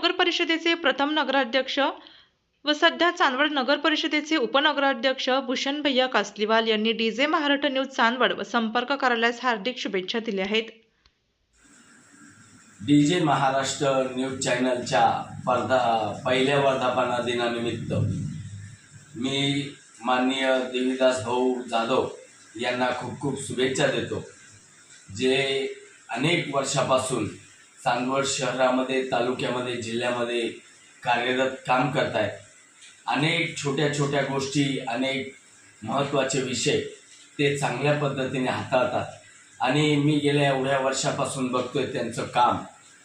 नगर परिषदेचे प्रथम नगराध्यक्ष व सध्या चांदवड नगर परिषदेचे उपनगराध्यक्ष भूषण भैया कासलीवाल यांनी डीजे महाराष्ट्र न्यूज चांदवड व संपर्क कार्यालयास हार्दिक शुभेच्छा दिल्या आहेत। डीजे महाराष्ट्र न्यूज चॅनलच्या पहिल्या वर्धापना दिनानिमित्त मी माननीय देवीदास भाऊ जाधव यांना खूप खूप शुभेच्छा देतो, जे अनेक वर्षापासून चांदवड शहरामध्ये, तालुक्यामध्ये, जिल्ह्यामध्ये कार्यरत काम करत आहेत। अनेक छोट्या छोट्या गोष्टी, अनेक महत्त्वाचे विषय ते चांगल्या पद्धतीने हाताळतात आणि मी गेल्या एवढ्या वर्षापासून बघतोय त्यांचं काम,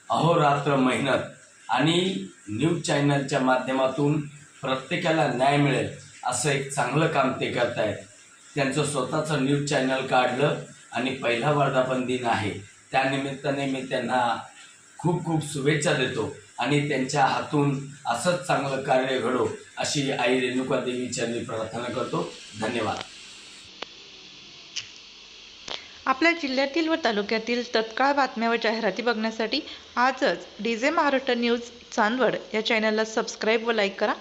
अहोरात्र मेहनत आणि न्यूज चॅनलच्या माध्यमातून प्रत्येकाला न्याय मिळेल असं एक चांगलं काम ते करत आहेत। त्यांचं स्वतःचं न्यूज चॅनल काढलं आणि पहिला वर्धापन दिन आहे, त्यानिमित्ताने मी त्यांना खूप खूप शुभेच्छा देतो आणि त्यांच्या हातून असंच चांगलं कार्य घडो अशी आई रेणुका देवीची मी प्रार्थना करतो। धन्यवाद। आपल्या जिल्ह्यातील व तालुक्यातील तत्काळ बातम्या व जाहिराती बघण्यासाठी आजच डीजे महाराष्ट्र न्यूज चांदवड या चॅनलला सबस्क्राईब व लाईक करा।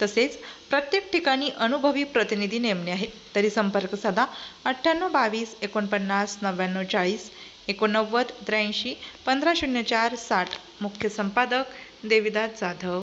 तसेच प्रत्येक ठिकाणी अनुभवी प्रतिनिधी नेमणे आहेत, तरी संपर्क साधा 9822 49 99 40 89 83 1504 60। मुख्य संपादक देवीदास जाधव।